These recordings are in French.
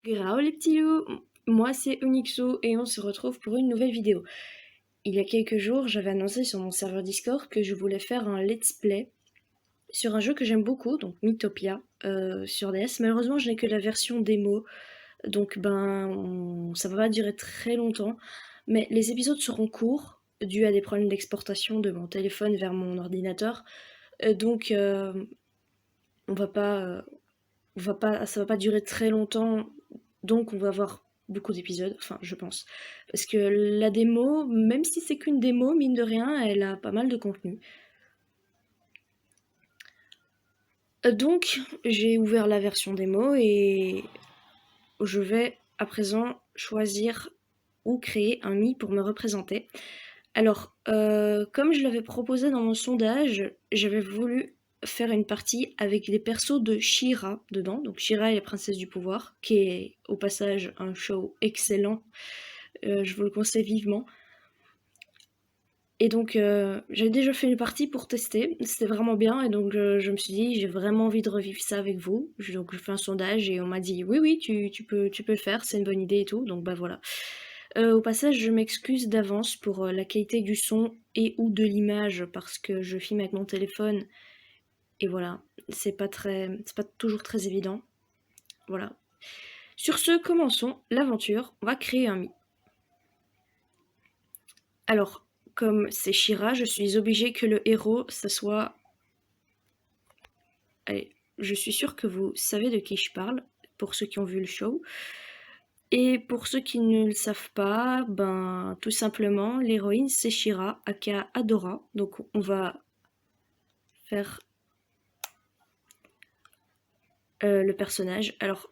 Grao les petits loups, moi c'est Onyxo et on se retrouve pour une nouvelle vidéo. Il y a quelques jours, j'avais annoncé sur mon serveur Discord que je voulais faire un let's play sur un jeu que j'aime beaucoup, donc Mythopia, sur DS. Malheureusement, je n'ai que la version démo, donc ça va pas durer très longtemps, mais les épisodes seront courts, dû à des problèmes d'exportation de mon téléphone vers mon ordinateur. Donc on va pas, ça va pas durer très longtemps, donc on va avoir beaucoup d'épisodes, enfin je pense. Parce que la démo, même si c'est qu'une démo, mine de rien, elle a pas mal de contenu. Donc j'ai ouvert la version démo et je vais à présent choisir ou créer un Mi pour me représenter. Alors, comme je l'avais proposé dans mon sondage, j'avais voulu faire une partie avec les persos de She-Ra dedans. Donc She-Ra et la princesse du pouvoir, qui est au passage un show excellent. Je vous le conseille vivement. Et donc j'avais déjà fait une partie pour tester, c'était vraiment bien et donc je me suis dit j'ai vraiment envie de revivre ça avec vous. Donc je fais un sondage et on m'a dit oui tu peux le faire, c'est une bonne idée et tout, donc bah voilà. Au passage je m'excuse d'avance pour la qualité du son et ou de l'image parce que je filme avec mon téléphone et voilà, c'est pas toujours très évident. Voilà. Sur ce, commençons l'aventure, on va créer un Mi. Alors, comme c'est She-Ra, je suis obligée que le héros, ça soit... Allez, je suis sûre que vous savez de qui je parle, pour ceux qui ont vu le show. Et pour ceux qui ne le savent pas, tout simplement, l'héroïne, c'est She-Ra, aka Adora. Donc on va faire le personnage. Alors,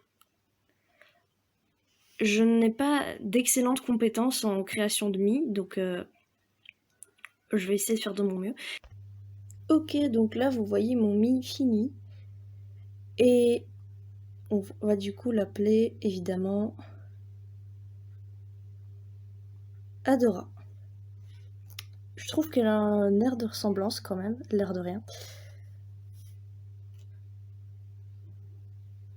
je n'ai pas d'excellentes compétences en création de Mi, donc je vais essayer de faire de mon mieux. Ok, donc là, vous voyez mon Mi fini. Et on va du coup l'appeler, évidemment, Adora. Je trouve qu'elle a un air de ressemblance quand même, l'air de rien.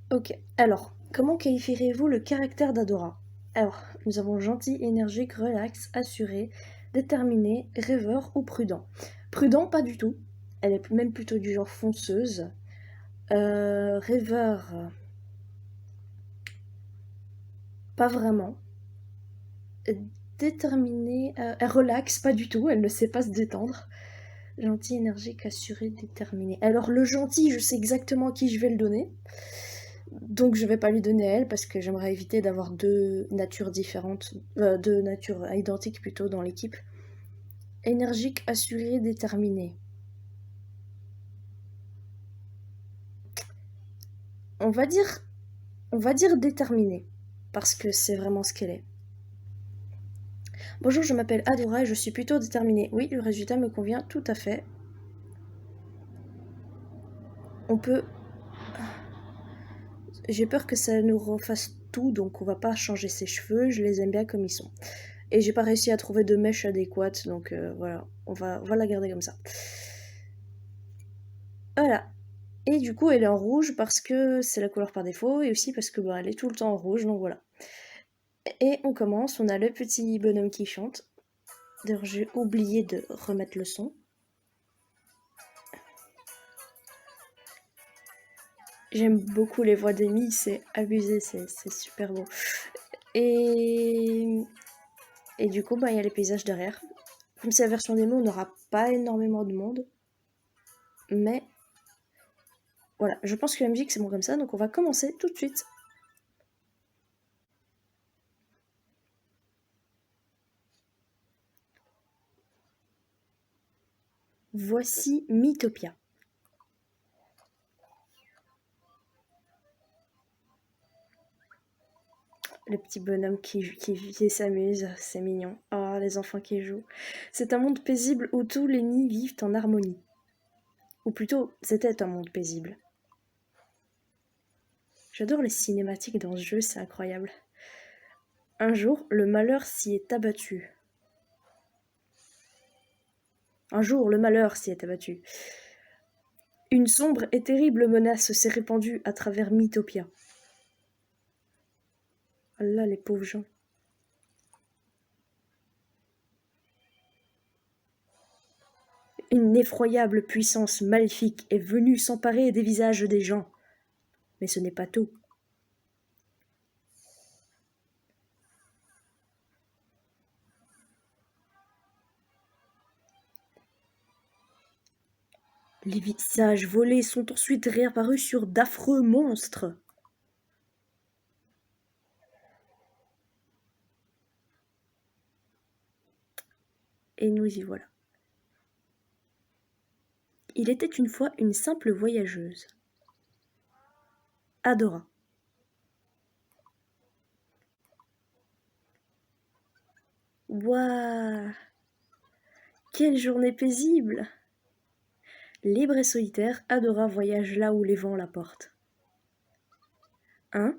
Ok, alors, comment qualifierez-vous le caractère d'Adora? Alors, nous avons gentil, énergique, relax, assuré, déterminé, rêveur ou prudent. Prudent, pas du tout. Elle est même plutôt du genre fonceuse. Rêveur, pas vraiment. Déterminé, elle relaxe, pas du tout, elle ne sait pas se détendre. Gentil, énergique, assuré, déterminé. Alors le gentil, je sais exactement à qui je vais le donner. Donc je vais pas lui donner à elle parce que j'aimerais éviter d'avoir deux natures différentes, deux natures identiques plutôt dans l'équipe. Énergique, assuré, déterminé. On va dire déterminé parce que c'est vraiment ce qu'elle est. Bonjour, je m'appelle Adora et je suis plutôt déterminée. Oui, le résultat me convient tout à fait. On peut... J'ai peur que ça nous refasse tout, donc on va pas changer ses cheveux, je les aime bien comme ils sont. Et j'ai pas réussi à trouver de mèche adéquate, donc voilà, on va la garder comme ça. Voilà. Et du coup, elle est en rouge parce que c'est la couleur par défaut, et aussi parce que elle est tout le temps en rouge, donc voilà. Et on commence, on a le petit bonhomme qui chante. D'ailleurs, j'ai oublié de remettre le son. J'aime beaucoup les voix d'Amy, c'est abusé, c'est super beau. Et du coup, il y a les paysages derrière. Comme c'est la version démo, on n'aura pas énormément de monde. Mais voilà, je pense que la musique c'est bon comme ça, donc on va commencer tout de suite. Voici Mythopia. Le petit bonhomme qui s'amuse, c'est mignon. Oh, les enfants qui jouent. C'est un monde paisible où tous les nids vivent en harmonie. Ou plutôt, c'était un monde paisible. J'adore les cinématiques dans ce jeu, c'est incroyable. Un jour, le malheur s'y est abattu. Un jour, le malheur s'y est abattu. Une sombre et terrible menace s'est répandue à travers Mythopia. Ah là, les pauvres gens. Une effroyable puissance maléfique est venue s'emparer des visages des gens. Mais ce n'est pas tout. Les visages volés sont ensuite réapparus sur d'affreux monstres. Et nous y voilà. Il était une fois une simple voyageuse. Adora. Waouh! Quelle journée paisible! Libre et solitaire, Adora voyage là où les vents la portent. Hein?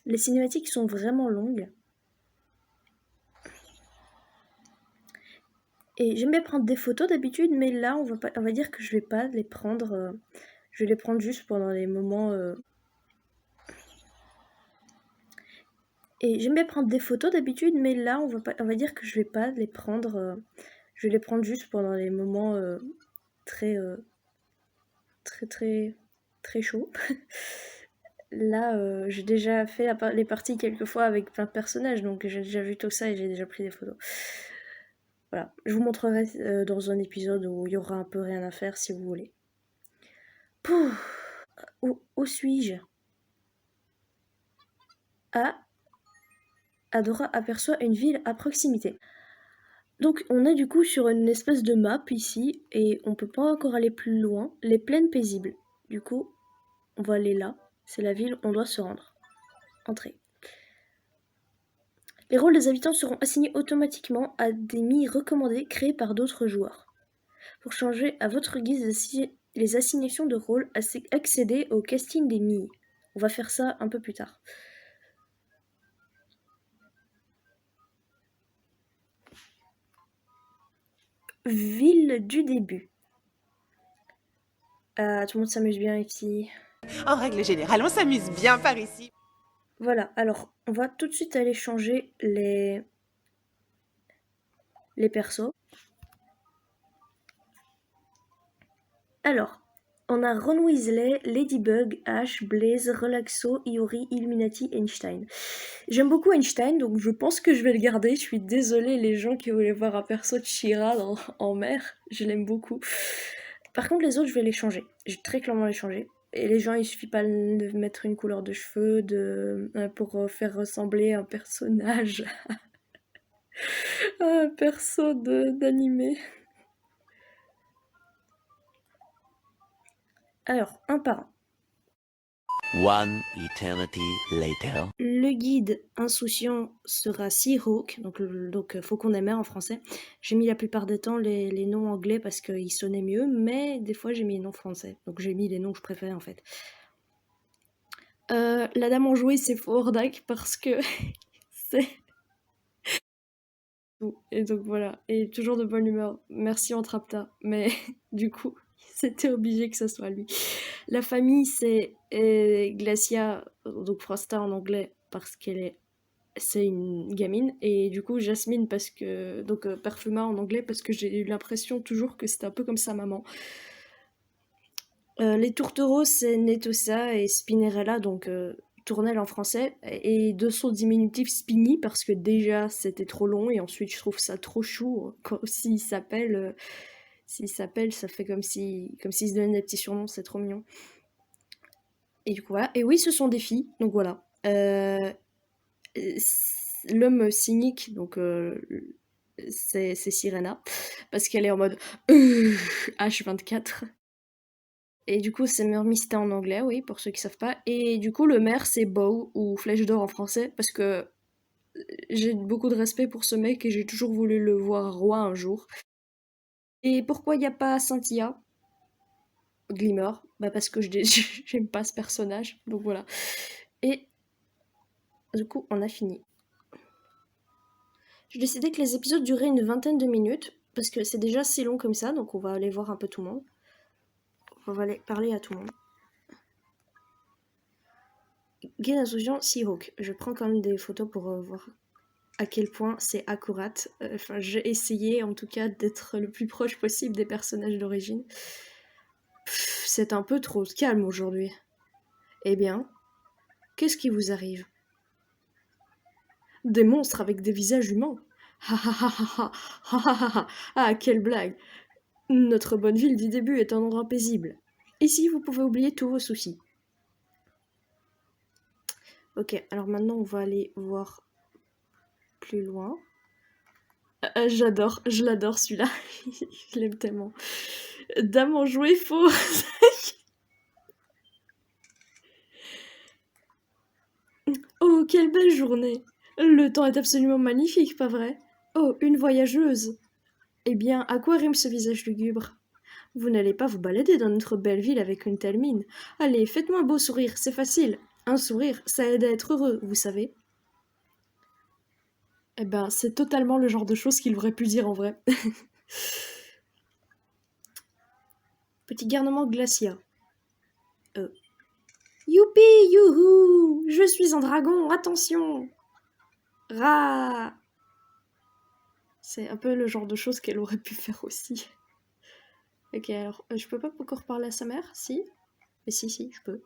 Les cinématiques sont vraiment longues. Et j'aime bien prendre des photos d'habitude, mais là, on va dire que je vais pas les prendre. Je vais les prendre juste pendant les moments. Et j'aime bien prendre des photos d'habitude, mais là, on va dire que je vais pas les prendre. Je vais les prendre juste pendant les moments très, très, très, très chauds. Là, j'ai déjà fait les parties quelques fois avec plein de personnages, donc j'ai déjà vu tout ça et j'ai déjà pris des photos. Voilà, je vous montrerai dans un épisode où il y aura un peu rien à faire si vous voulez. Pouf! Où suis-je? Ah, Adora aperçoit une ville à proximité. Donc on est du coup sur une espèce de map ici et on peut pas encore aller plus loin. Les plaines paisibles. Du coup, on va aller là. C'est la ville où on doit se rendre. Entrée. Les rôles des habitants seront assignés automatiquement à des milles recommandées créées par d'autres joueurs. Pour changer à votre guise les assignations de rôles, accédez au casting des milles. On va faire ça un peu plus tard. Ville du début. Tout le monde s'amuse bien ici. En règle générale, on s'amuse bien par ici. Voilà, alors on va tout de suite aller changer les persos. Alors, on a Ron Weasley, Ladybug, Ash, Blaze, Relaxo, Iori, Illuminati, Einstein. J'aime beaucoup Einstein, donc je pense que je vais le garder. Je suis désolée les gens qui voulaient voir un perso de She-Ra en mer. Je l'aime beaucoup. Par contre, les autres, je vais les changer. Je vais très clairement les changer. Et les gens, il suffit pas de mettre une couleur de cheveux pour faire ressembler un personnage à un perso d'animé. Alors, un par un. One eternity later. Le guide insouciant sera Seahawk, donc Faucon des mers en français. J'ai mis la plupart des temps les noms anglais parce qu'ils sonnaient mieux, mais des fois j'ai mis les noms français. Donc j'ai mis les noms que je préfère en fait. La dame en jouet c'est Fordak parce que c'est... Et donc voilà, et toujours de bonne humeur. Merci Entrapta, mais du coup, c'était obligé que ce soit lui. La famille, c'est Glacia, donc Frosta en anglais, parce c'est une gamine, et du coup Jasmine parce que donc Perfuma en anglais parce que j'ai eu l'impression toujours que c'était un peu comme sa maman. Les tourtereaux c'est Netossa et Spinnerella, donc tournelle en français, et de son diminutif Spinny parce que déjà c'était trop long et ensuite je trouve ça trop chou s'il s'appelle ça fait comme s'il se donnait des petits surnoms, c'est trop mignon. Et du coup voilà, et oui ce sont des filles, donc voilà. L'homme cynique, donc c'est Sirena, parce qu'elle est en mode H24. Et du coup, c'est Mermista en anglais, oui, pour ceux qui savent pas. Et du coup, le maire, c'est Bow, ou Flèche d'Or en français, parce que j'ai beaucoup de respect pour ce mec et j'ai toujours voulu le voir roi un jour. Et pourquoi il n'y a pas Cynthia Glimmer? Bah parce que j'aime pas ce personnage, donc voilà. Et du coup, on a fini. Je décidais que les épisodes duraient une vingtaine de minutes, parce que c'est déjà si long comme ça, donc on va aller voir un peu tout le monde. On va aller parler à tout le monde. Guide associant Seahawk. Je prends quand même des photos pour voir à quel point c'est accurate. Enfin, j'ai essayé en tout cas d'être le plus proche possible des personnages d'origine. C'est un peu trop calme aujourd'hui. Eh bien, qu'est-ce qui vous arrive? Des monstres avec des visages humains. Ha ha ha ha ha ha ha ha. Ah, quelle blague. Notre bonne ville du début est un endroit paisible. Ici, vous pouvez oublier tous vos soucis. Ok, alors maintenant on va aller voir plus loin. Je l'adore celui-là. Je l'aime tellement. Dame en jouet faux. Oh, quelle belle journée. Le temps est absolument magnifique, pas vrai? Oh, une voyageuse. Eh bien, à quoi rime ce visage lugubre? Vous n'allez pas vous balader dans notre belle ville avec une telle mine. Allez, faites-moi un beau sourire, c'est facile. Un sourire, ça aide à être heureux, vous savez. Eh ben, c'est totalement le genre de choses qu'il aurait pu dire en vrai. Petit garnement Glacia. Youpi, youhou! Je suis un dragon, attention! Ra! C'est un peu le genre de choses qu'elle aurait pu faire aussi. Ok, alors, je peux pas encore parler à sa mère? Si? Mais si, je peux.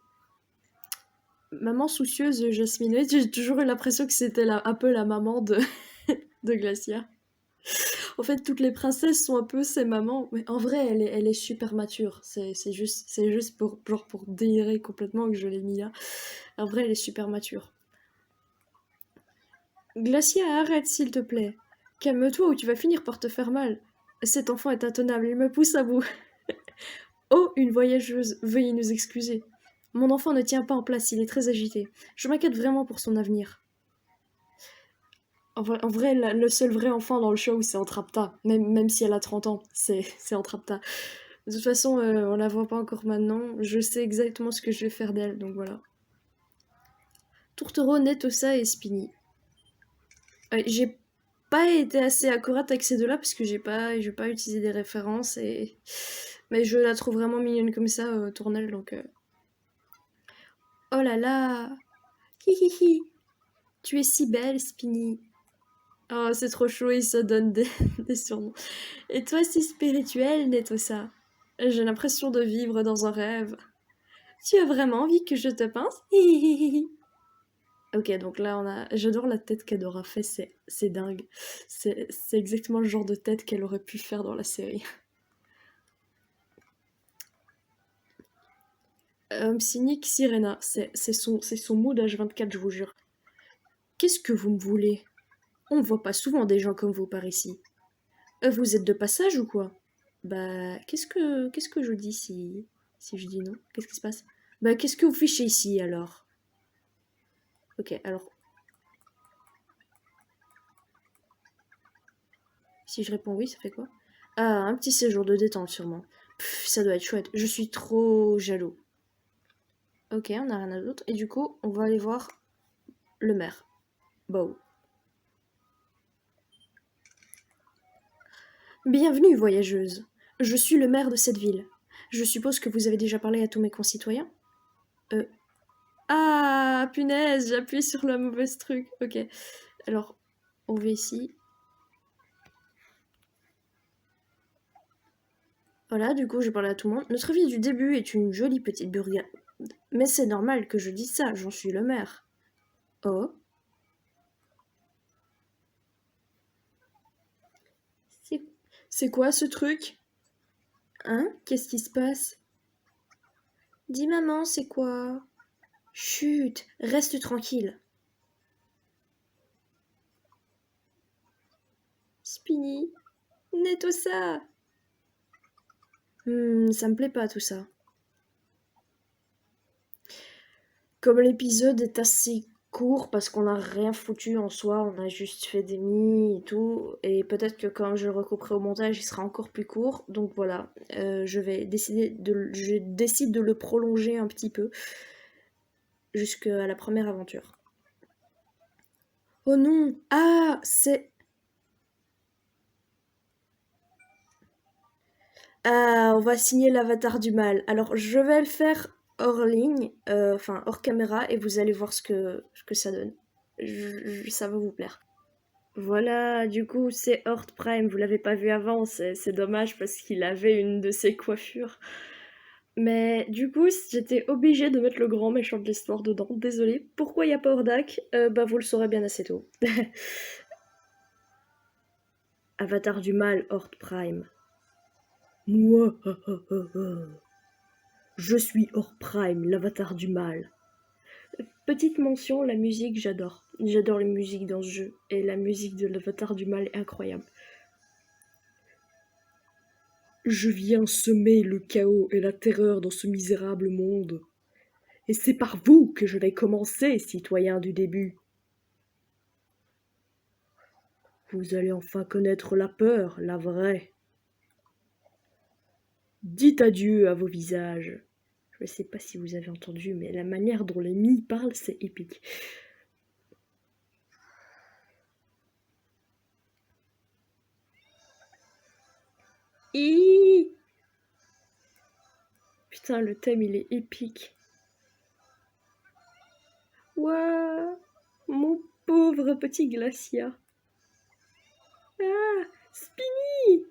Maman soucieuse Jasmine. J'ai toujours eu l'impression que c'était un peu la maman de, de Glacia. En fait, toutes les princesses sont un peu ses mamans, mais en vrai, elle est super mature. C'est juste pour délirer complètement que je l'ai mis là. En vrai, elle est super mature. Glacia, arrête, s'il te plaît. Calme-toi ou tu vas finir par te faire mal. Cet enfant est intenable, il me pousse à bout. Oh, une voyageuse, veuillez nous excuser. Mon enfant ne tient pas en place, il est très agité. Je m'inquiète vraiment pour son avenir. En vrai, le seul vrai enfant dans le show, c'est Entrapta. Même si elle a 30 ans, c'est Entrapta. De toute façon, on la voit pas encore maintenant. Je sais exactement ce que je vais faire d'elle, donc voilà. Tourtereau, Netossa et Spiny. J'ai pas été assez accurate avec ces deux-là parce que j'ai pas utilisé des références mais je la trouve vraiment mignonne comme ça, Tournelle, donc. Oh là là, hi hi hi, tu es si belle, Spiny. Oh, c'est trop chaud, il se donne des surnoms. Et toi, si spirituel, Netossa. J'ai l'impression de vivre dans un rêve. Tu as vraiment envie que je te pince? Hi hi hi hi. Ok, donc là, j'adore la tête qu'elle aura fait, c'est dingue. C'est exactement le genre de tête qu'elle aurait pu faire dans la série. Cynique Sirena, c'est son mood H24, je vous jure. Qu'est-ce que vous me voulez? On ne voit pas souvent des gens comme vous par ici. Vous êtes de passage ou quoi? Bah, qu'est-ce que je dis si je dis non? Qu'est-ce qui se passe? Bah, qu'est-ce que vous fichez ici alors? Ok, alors. Si je réponds oui, ça fait quoi? Ah, un petit séjour de détente sûrement. Pff, ça doit être chouette. Je suis trop jaloux. Ok, on n'a rien à d'autre. Et du coup, on va aller voir le maire. Bow. Bienvenue, voyageuse. Je suis le maire de cette ville. Je suppose que vous avez déjà parlé à tous mes concitoyens? Ah, punaise, j'ai appuyé sur le mauvais truc. Ok. Alors, on va ici. Voilà, du coup, je parle à tout le monde. Notre vie du début est une jolie petite bourgade. Mais c'est normal que je dise ça, j'en suis le maire. Oh. C'est quoi ce truc? Hein? Qu'est-ce qui se passe? Dis maman, c'est quoi? Chut, reste tranquille. Spiny, Netossa. Ça me plaît pas tout ça. Comme l'épisode est assez court parce qu'on n'a rien foutu en soi, on a juste fait des mi et tout, et peut-être que quand je recouperai au montage, il sera encore plus court. Donc voilà, je décide de le prolonger un petit peu jusqu'à la première aventure. Oh non! Ah, c'est Ah, on va signer l'avatar du mal. Alors, je vais le faire hors ligne, enfin hors caméra, et vous allez voir ce que ça donne. Ça va vous plaire. Voilà, du coup, c'est Hort Prime. Vous l'avez pas vu avant, c'est dommage parce qu'il avait une de ses coiffures. Mais du coup, j'étais obligée de mettre le grand méchant de l'histoire dedans. Désolée. Pourquoi il n'y a pas Hordak? Bah, vous le saurez bien assez tôt. Avatar du mal, Hort Prime. Moi, je suis Hort Prime, l'avatar du mal. Petite mention, la musique, j'adore. J'adore les musiques dans ce jeu. Et la musique de l'avatar du mal est incroyable. Je viens semer le chaos et la terreur dans ce misérable monde. Et c'est par vous que je vais commencer, citoyens du début. Vous allez enfin connaître la peur, la vraie. Dites adieu à vos visages. Je ne sais pas si vous avez entendu, mais la manière dont les Mii parlent, c'est épique. Hihihi. Putain, le thème, il est épique. Ouah, mon pauvre petit Glacia. Ah, Spiny.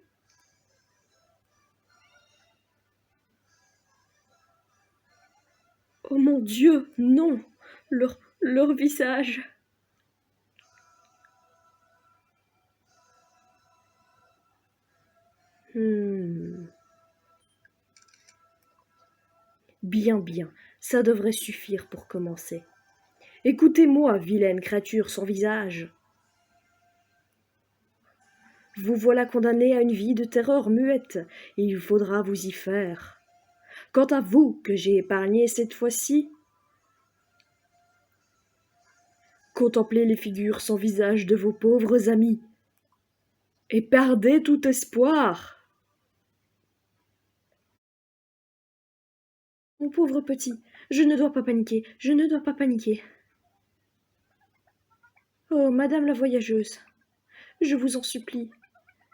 Oh mon Dieu, non, leur visage. Bien, bien, ça devrait suffire pour commencer. Écoutez-moi, vilaine créature sans visage. Vous voilà condamné à une vie de terreur muette, et il faudra vous y faire. Quant à vous, que j'ai épargné cette fois-ci, contemplez les figures sans visage de vos pauvres amis, et perdez tout espoir. Mon pauvre petit, je ne dois pas paniquer, je ne dois pas paniquer. Oh, madame la voyageuse, je vous en supplie,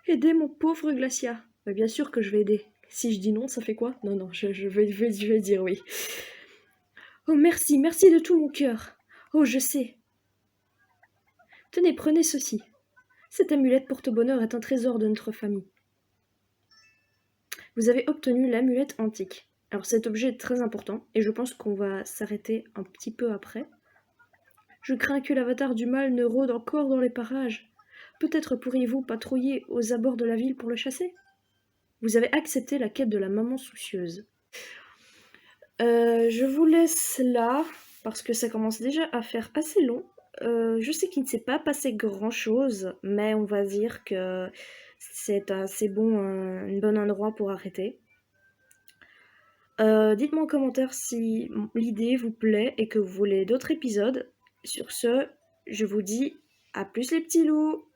aidez mon pauvre Glacia. Mais bien sûr que je vais aider. Si je dis non, ça fait quoi? Non, je vais dire oui. Oh, merci, merci de tout mon cœur. Oh, je sais. Tenez, prenez ceci. Cette amulette porte-bonheur est un trésor de notre famille. Vous avez obtenu l'amulette antique. Alors cet objet est très important, et je pense qu'on va s'arrêter un petit peu après. Je crains que l'avatar du mal ne rôde encore dans les parages. Peut-être pourriez-vous patrouiller aux abords de la ville pour le chasser? Vous avez accepté la quête de la maman soucieuse. Je vous laisse là, parce que ça commence déjà à faire assez long. Je sais qu'il ne s'est pas passé grand-chose, mais on va dire que c'est assez bon, un bon endroit pour arrêter. Dites-moi en commentaire si l'idée vous plaît et que vous voulez d'autres épisodes. Sur ce, je vous dis à plus les petits loups!